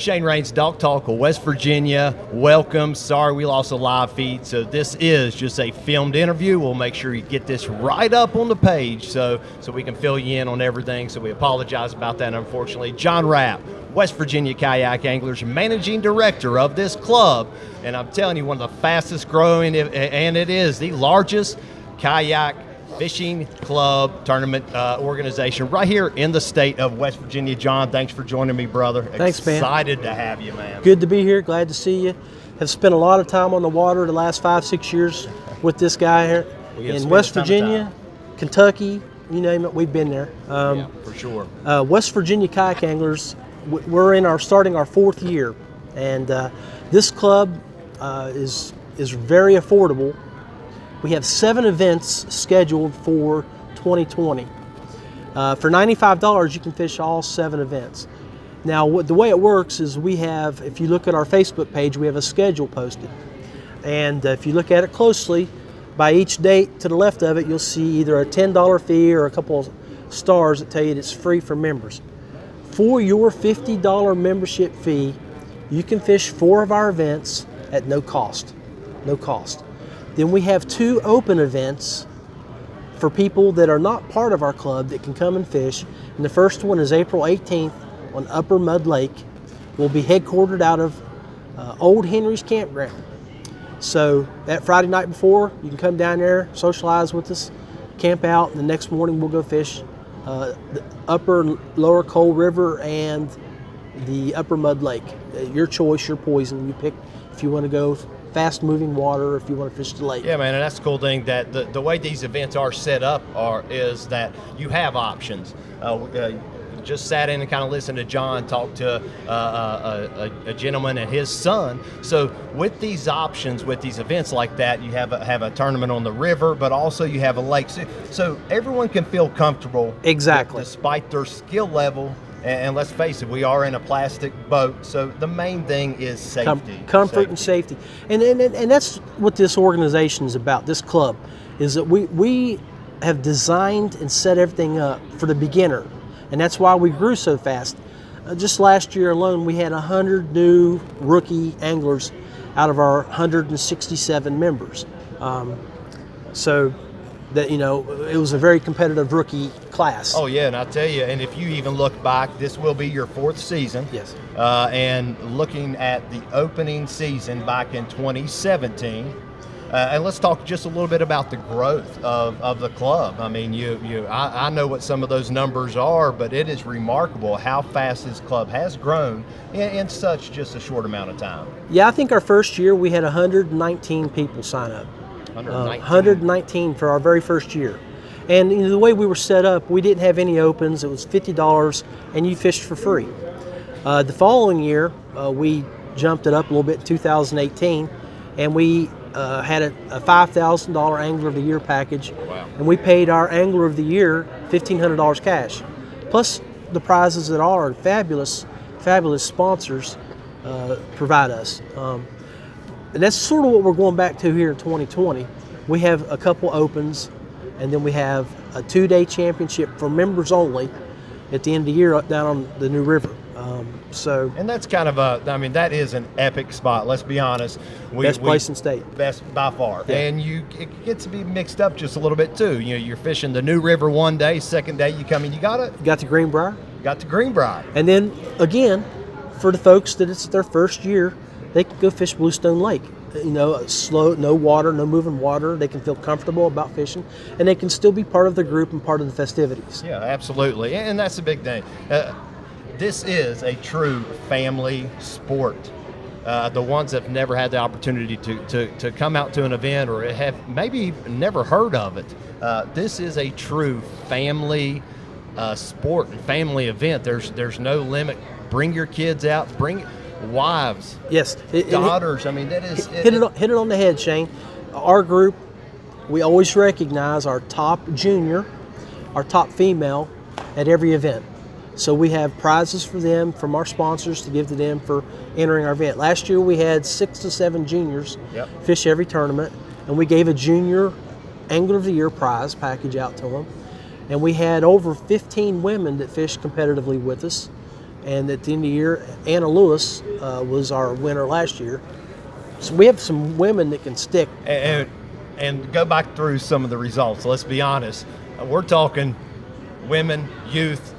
Shane Raines, Dog Talk of West Virginia. Welcome. Sorry we lost a live feed, so this is just a filmed interview. We'll make sure you get this right up on the page so we can fill you in on everything. So we apologize about that, unfortunately. John Rapp, West Virginia Kayak Anglers, managing director of this club. And I'm telling you, one of the fastest growing, and it is the largest kayak fishing club tournament organization right here in the state of West Virginia. John, thanks for joining me, brother. Thanks, man. Excited to have you, man. Good to be here. Glad to see you. Have spent a lot of time on the water the last 5-6 years with this guy here in West Virginia, Kentucky, you name it. We've been there. Yeah, for sure. West Virginia Kayak Anglers. We're starting our 4th year, and this club is very affordable. We have 7 events scheduled for 2020. For $95, you can fish all 7 events. Now, the way it works is we have, if you look at our Facebook page, we have a schedule posted. And if you look at it closely, by each date to the left of it, you'll see either a $10 fee or a couple of stars that tell you it's free for members. For your $50 membership fee, you can fish 4 of our events at no cost. No cost. Then we have 2 open events for people that are not part of our club that can come and fish. And the first one is April 18th on Upper Mud Lake. We'll be headquartered out of Old Henry's Campground. So that Friday night before, you can come down there, socialize with us, camp out, and the next morning we'll go fish the Upper and Lower Cold River and the Upper Mud Lake. Your choice, your poison. You pick if you want to go fast-moving water, if you want to fish the lake. Yeah, man, and that's the cool thing that the way these events are set up is that you have options. Just sat in and kind of listened to John talk to a gentleman and his son. So with these options, with these events like that, you have a tournament on the river, but also you have a lake. So everyone can feel comfortable. Exactly. Despite their skill level. And let's face it, we are in a plastic boat, so the main thing is safety. Comfort and safety. And that's what this organization is about, this club, is that we have designed and set everything up for the beginner. And that's why we grew so fast. Just last year alone, we had 100 new rookie anglers out of our 167 members. So that, you know, it was a very competitive rookie class. Oh yeah, and I tell you, and if you even look back, this will be your 4th season. Yes. And looking at the opening season back in 2017, and let's talk just a little bit about the growth of the club. I mean, I know what some of those numbers are, but it is remarkable how fast this club has grown in such just a short amount of time. Yeah, I think our first year we had 119 people sign up. 119 for our very first year. And you know, the way we were set up, we didn't have any opens. It was $50 and you fished for free. The following year, we jumped it up a little bit in 2018, and we had a $5,000 Angler of the Year package. Wow. And we paid our Angler of the Year $1,500 cash, plus the prizes that our fabulous sponsors provide us. And that's sort of what we're going back to here in 2020. We have a couple opens, and then we have a 2-day championship for members only at the end of the year down on the New River. And that's kind of that is an epic spot, let's be honest. Best place in state. Best by far. Yeah. And it gets to be mixed up just a little bit too. You know, you're fishing the New River one day, second day you come in, you got the Greenbrier. Got the Greenbrier. And then again, for the folks that it's their first year, they can go fish Bluestone Lake. You know, slow, no water, no moving water. They can feel comfortable about fishing, and they can still be part of the group and part of the festivities. Yeah, absolutely, and that's the big thing. This is a true family sport. The ones that have never had the opportunity to come out to an event or have maybe never heard of it, this is a true family sport and family event. There's no limit. Bring your kids out. Bring wives, yes, daughters. I mean, that is hit it on the head, Shane. Our group, we always recognize our top junior, our top female at every event. So we have prizes for them from our sponsors to give to them for entering our event. Last year we had 6 to 7 juniors fish every tournament, and we gave a junior Angler of the Year prize package out to them. And we had over 15 women that fished competitively with us. And at the end of the year, Anna Lewis was our winner last year. So we have some women that can stick. And go back through some of the results. Let's be honest. We're talking women, youth.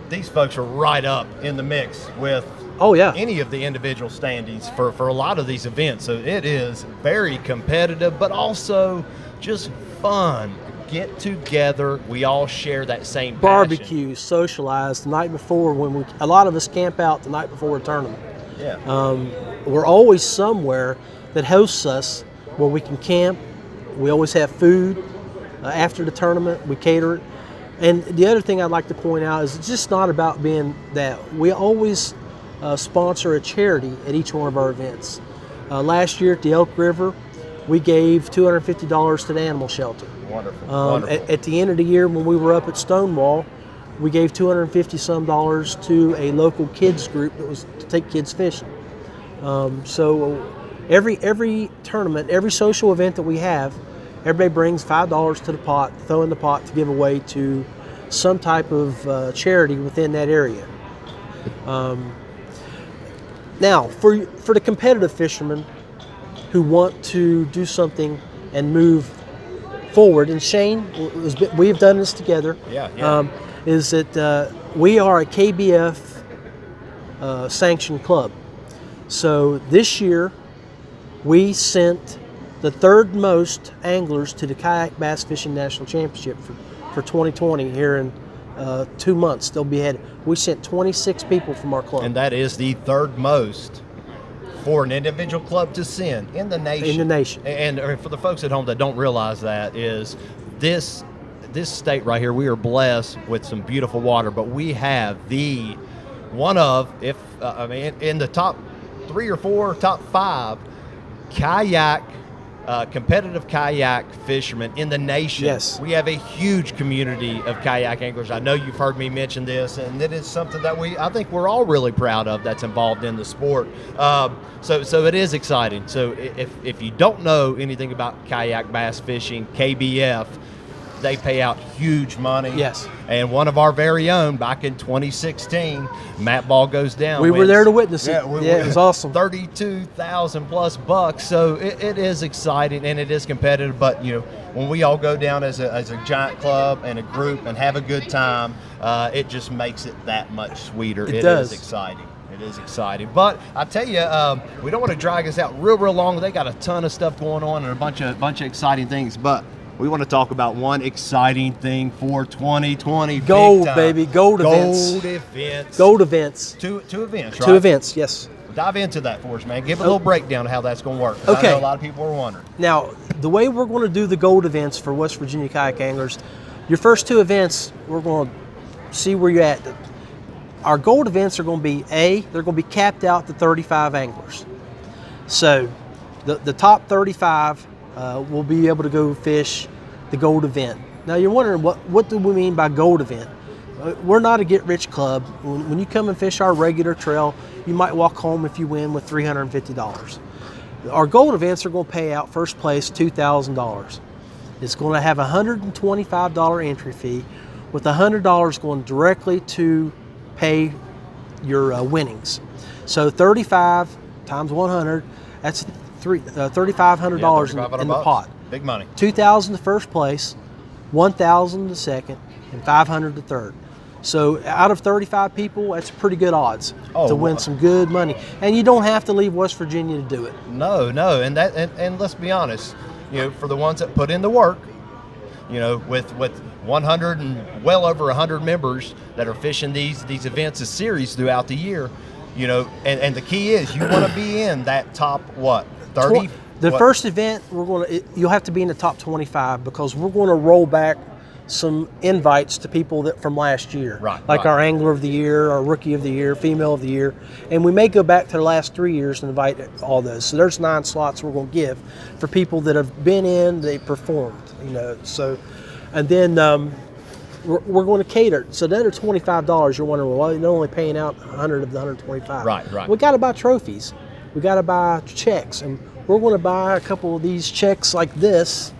These folks are right up in the mix with any of the individual standings for a lot of these events. So it is very competitive, but also just fun. Get together. We all share that same passion. Barbecue, socialize the night before. A lot of us camp out the night before a tournament. Yeah. We're always somewhere that hosts us where we can camp. We always have food after the tournament. We cater it. And the other thing I'd like to point out is it's just not about being that. We always sponsor a charity at each one of our events. Last year at the Elk River, we gave $250 to the animal shelter. Wonderful. Wonderful. At the end of the year, when we were up at Stonewall, we gave $250 to a local kids group that was to take kids fishing. So every tournament, every social event that we have, everybody brings $5 to the pot, throw in the pot to give away to some type of charity within that area. Now, for the competitive fishermen who want to do something and move forward, and Shane, we've done this together. Is that we are a KBF sanctioned club. So this year we sent the third most anglers to the Kayak Bass Fishing National Championship for 2020 here in 2 months. They'll be headed. We sent 26 people from our club. And that is the third most for an individual club to send in the nation. In the nation. And for the folks at home that don't realize that, is this state right here, we are blessed with some beautiful water, but we have in the top 3 or 4, top 5 competitive kayak fishermen in the nation. Yes. We have a huge community of kayak anglers. I know you've heard me mention this, and it is something that I think we're all really proud of that's involved in the sport. So it is exciting. So if you don't know anything about kayak bass fishing, KBF, they pay out huge money. Yes. And one of our very own, back in 2016, Matt Ball Goes Down. We were there to witness it. It was awesome. $32,000 plus bucks. So it is exciting and it is competitive. But when we all go down as a giant club and a group and have a good time, it just makes it that much sweeter. It does. Is exciting. It is exciting. But I tell you, we don't want to drag us out real long. They got a ton of stuff going on and a bunch of exciting things. But we want to talk about one exciting thing for 2020. Gold, baby. Gold events. Gold events. Two events, right? 2 events, yes. Dive into that for us, man. Give a little breakdown of how that's going to work. Okay. I know a lot of people are wondering. Now, the way we're going to do the gold events for West Virginia Kayak Anglers, your first 2 events, we're going to see where you're at. Our gold events are going to be, they're going to be capped out to 35 anglers. So the top 35 will be able to go fish the gold event. Now you're wondering, what do we mean by gold event? We're not a get-rich club. When you come and fish our regular trail, you might walk home if you win with $350. Our gold events are going to pay out first place $2,000. It's going to have a $125 entry fee, with $100 going directly to pay your winnings. So 35 times 100, that's $3,500 in the pot. Big money. $2,000 to first place, $1,000 to second, and $500 to third. So out of 35 people, that's pretty good odds to win some good money. And you don't have to leave West Virginia to do it. No, and let's be honest, for the ones that put in the work, with 100 and well over 100 members that are fishing these events, a series throughout the year, and the key is you want to be in that top 30. The first event you'll have to be in the top 25, because we're going to roll back some invites to people from last year, like our Angler of the Year, our Rookie of the Year, Female of the Year, and we may go back to the last 3 years and invite all those. So there's 9 slots we're going to give for people that have been in, they performed, So, and then we're going to cater. So the other $25, you're wondering, well, they're only paying out 100 of the 125. Right. We got to buy trophies. We got to buy checks, and we're going to buy a couple of these checks like this.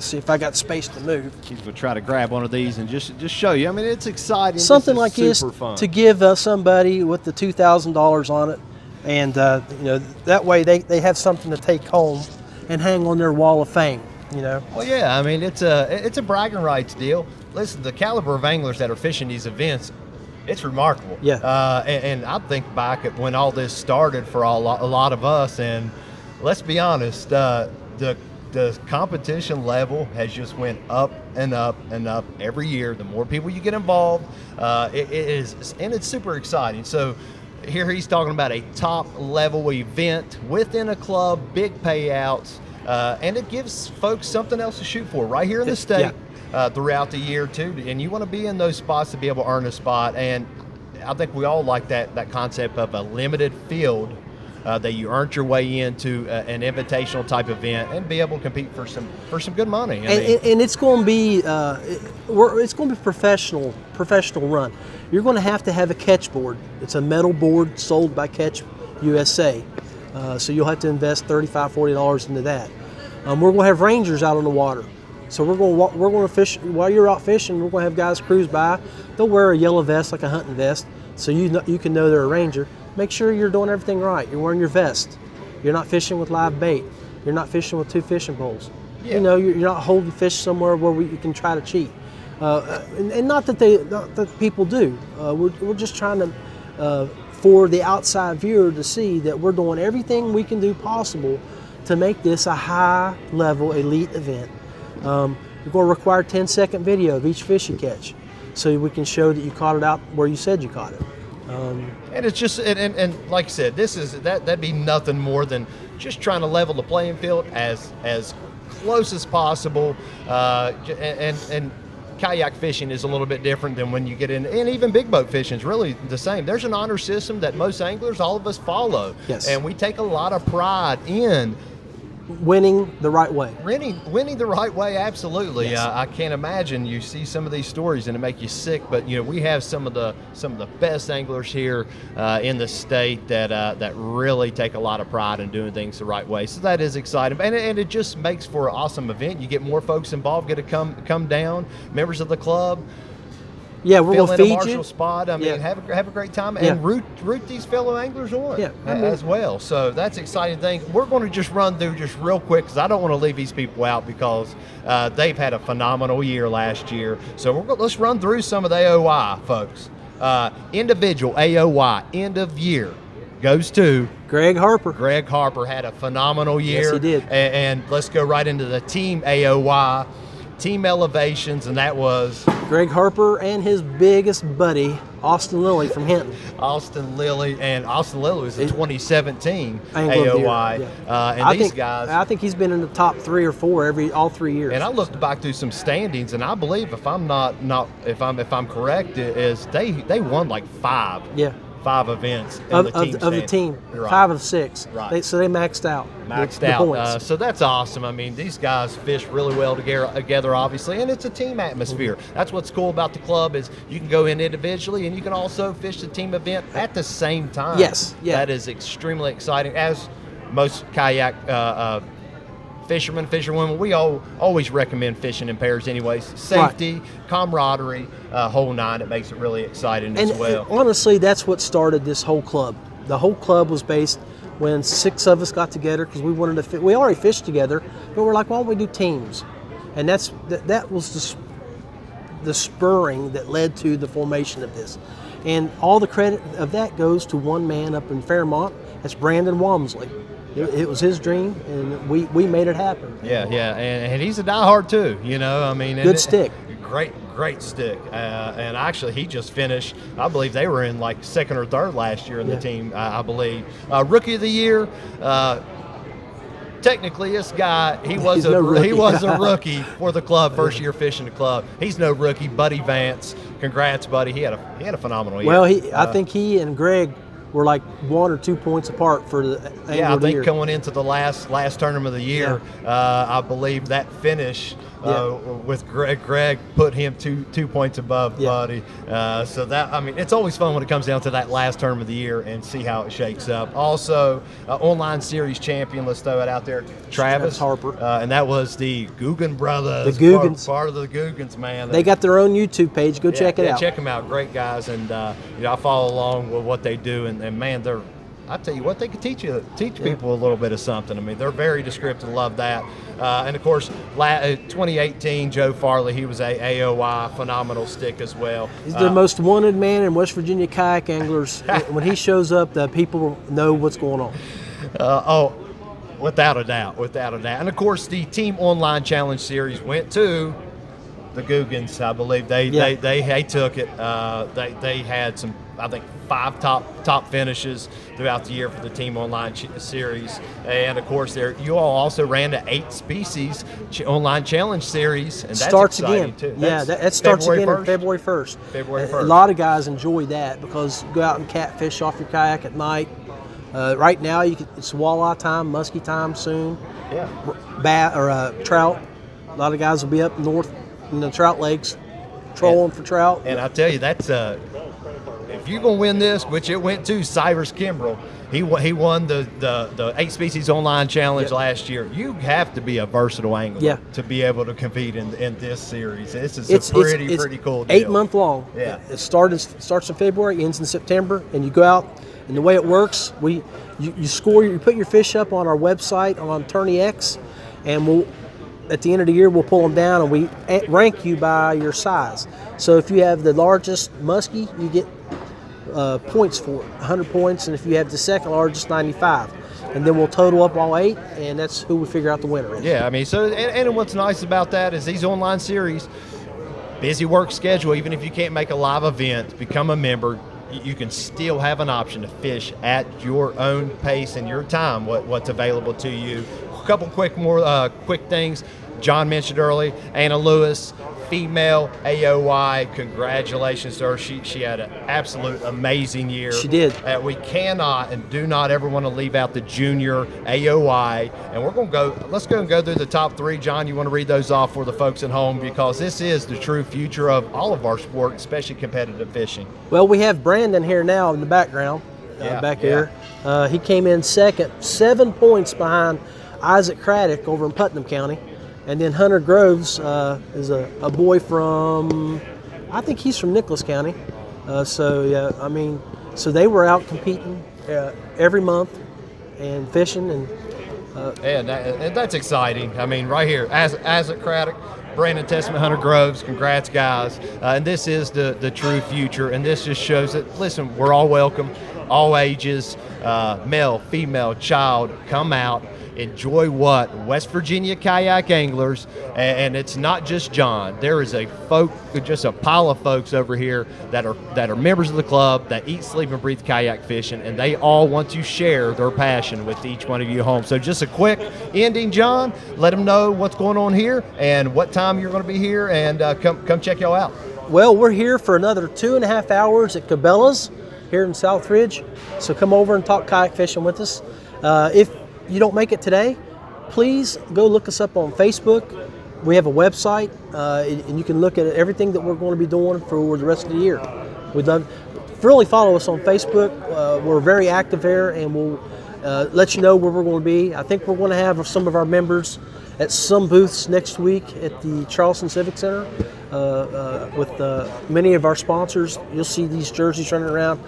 see if I got space to move. He's going to try to grab one of these and just show you. I mean, it's exciting. Something this like is this super fun. to give somebody with the $2,000 on it, and you know, that way they have something to take home and hang on their wall of fame. You know. Well, yeah. I mean, it's a bragging rights deal. Listen, the caliber of anglers that are fishing these events, it's remarkable. Yeah. And I think back at when all this started for a lot of us, and let's be honest, the competition level has just went up and up and up every year. The more people you get involved, it is, and it's super exciting. So here he's talking about a top level event within a club, big payouts, and it gives folks something else to shoot for right here in the state. Throughout the year too, and you want to be in those spots to be able to earn a spot. And I think we all like that concept of a limited field that you earned your way into an invitational type event and be able to compete for some good money. And it's going to be it's going to be professional run. You're going to have a catch board. It's a metal board sold by Catch USA, so you'll have to invest $35, $40 into that. We're going to have rangers out on the water. So we're going to fish while you're out fishing. We're going to have guys cruise by. They'll wear a yellow vest, like a hunting vest, so you can know they're a ranger. Make sure you're doing everything right. You're wearing your vest. You're not fishing with live bait. You're not fishing with 2 fishing poles. Yeah. You know, you're not holding fish somewhere where you can try to cheat. And not that people do. We're just trying to for the outside viewer to see that we're doing everything we can do possible to make this a high-level elite event. You're going to require 10-second video of each fish you catch, so we can show that you caught it out where you said you caught it. And it's just, and like I said, that'd be nothing more than just trying to level the playing field as close as possible. And kayak fishing is a little bit different than when you get in, and even big boat fishing is really the same. There's an honor system that most anglers, all of us, follow. Yes. And we take a lot of pride in winning the right way. Winning the right way, absolutely. Yes. I can't imagine. You see some of these stories and it make you sick. But you know, we have some of the best anglers here in the state that really take a lot of pride in doing things the right way. So that is exciting, and it just makes for an awesome event. You get more folks involved, get to come down, members of the club. Yeah, we're going to feed Marshall you. Spot. I mean, have a great time, and root these fellow anglers on as well. So that's an exciting thing. We're going to just run through just real quick because I don't want to leave these people out because they've had a phenomenal year last year. So let's run through some of the AOY, folks. Individual AOY end of year goes to Greg Harper. Greg Harper had a phenomenal year. Yes, he did. And let's go right into the team AOY. Team elevations, and that was Greg Harper and his biggest buddy, Austin Lilly from Hinton. Austin Lilly was the 2017 Angler of the AOY. Year. Yeah. And these guys, I think he's been in the top 3 or 4 all 3 years. And I looked back through some standings, and I believe if I'm correct, is they won like 5. Yeah. 5 events in of the team. Right. 5 of 6. Right. So they maxed out. The points. So that's awesome. I mean, these guys fish really well together, obviously, and it's a team atmosphere. That's what's cool about the club is you can go in individually, and you can also fish the team event at the same time. Yes. Yeah. That is extremely exciting. As most kayak fisherwomen, we always recommend fishing in pairs anyways. Safety, camaraderie, whole nine. It makes it really exciting as well. And honestly, that's what started this whole club. The whole club was based when 6 of us got together because we wanted to we already fished together, but we're like, why don't we do teams? And that was the spurring that led to the formation of this. And all the credit of that goes to one man up in Fairmont. That's Brandon Walmsley. It was his dream, and we made it happen. Yeah, and he's a diehard too. You know, I mean, good stick. Great stick. And actually, he just finished. I believe they were in like 2nd or 3rd last year in the team. I believe Rookie of the Year. Technically, this guy he was a rookie for the club. First year fishing the club. He's no rookie. Buddy Vance. Congrats, buddy. He had a phenomenal year. Well, I think he and Greg were like 1 or 2 points apart for the I think coming into the last tournament of the year, I believe that finish with Greg. Greg put him two points above Buddy. So that, I mean, it's always fun when it comes down to that last term of the year and see how it shakes up. Also, online series champion, let's throw it out there, Travis Harper. And that was the Guggen brothers. The Guggens. Part of the Guggens, man. They got their own YouTube page. Go check it out. Check them out. Great guys. And, I follow along with what they do. And man, I tell you what, they could teach people a little bit of something. I mean, they're very descriptive. Love that. And of course, 2018, Joe Farley, he was a AOI phenomenal stick as well. He's the most wanted man in West Virginia Kayak Anglers. When he shows up, the people know what's going on. Without a doubt. And of course, the Team Online Challenge Series went to the Guggens. I believe they took it. They had some, I think, 5 top finishes throughout the year for the Team Online Series. And of course, you all also ran the 8 species Online Challenge Series, and that starts exciting again. too. Yeah, that starts again on February 1st. February 1st. A lot of guys enjoy that because you go out and catfish off your kayak at night. Right now, it's walleye time, muskie time soon. Yeah. Trout. A lot of guys will be up north in the trout lakes trolling for trout. And I tell you, that's if you're gonna win this, which it went to Cyrus Kimbrell, he won the 8 species online challenge last year. You have to be a versatile angler to be able to compete in this series. This is a pretty cool deal. 8 month long. Yeah. It starts in February, ends in September, and you go out. And the way it works, you put your fish up on our website on Tourney X, and at the end of the year we'll pull them down and we rank you by your size. So if you have the largest muskie, you get points for it, 100 points, and if you have the second largest, 95. And then we'll total up all 8, and that's who we figure out the winner is. Yeah, I mean, so and what's nice about that is these online series, busy work schedule. Even if you can't make a live event, become a member. You can still have an option to fish at your own pace and your time, what's available to you. A couple quick things. John mentioned early, Anna Lewis, female AOI. Congratulations to her. She had an absolute amazing year. She did. We cannot and do not ever want to leave out the junior AOI. And let's go and go through the top 3. John, you want to read those off for the folks at home, because this is the true future of all of our sport, especially competitive fishing. Well, we have Brandon here now in the background, here. He came in second, 7 points behind Isaac Craddock over in Putnam County. And then Hunter Groves is a boy from, I think he's from Nicholas County. So they were out competing every month and fishing. And that's exciting. I mean, right here, Isaac Craddock, Brandon Testament, Hunter Groves, congrats, guys. And this is the true future. And this just shows that, listen, we're all welcome, all ages, male, female, child, come out. Enjoy what West Virginia Kayak Anglers, and it's not just John. There is just a pile of folks over here that are members of the club that eat, sleep, and breathe kayak fishing, and they all want to share their passion with each one of you home. So just a quick ending, John. Let them know what's going on here and what time you're going to be here, and come check y'all out. Well, we're here for another 2.5 hours at Cabela's here in Southridge. So come over and talk kayak fishing with us. If you don't make it today, please go look us up on Facebook. We have a website, and you can look at everything that we're going to be doing for the rest of the year. We'd love really follow us on Facebook. We're very active there, and we'll let you know where we're going to be. I think we're going to have some of our members at some booths next week at the Charleston Civic Center with many of our sponsors. You'll see these jerseys running around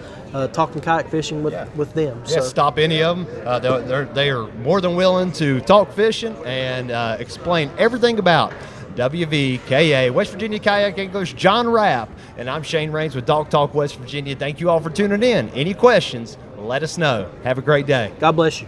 talking kayak fishing with them. Yeah, so stop any of them. They are more than willing to talk fishing and explain everything about WVKA, West Virginia Kayak Anglers, John Rapp, and I'm Shane Raines with Dog Talk West Virginia. Thank you all for tuning in. Any questions, let us know. Have a great day. God bless you.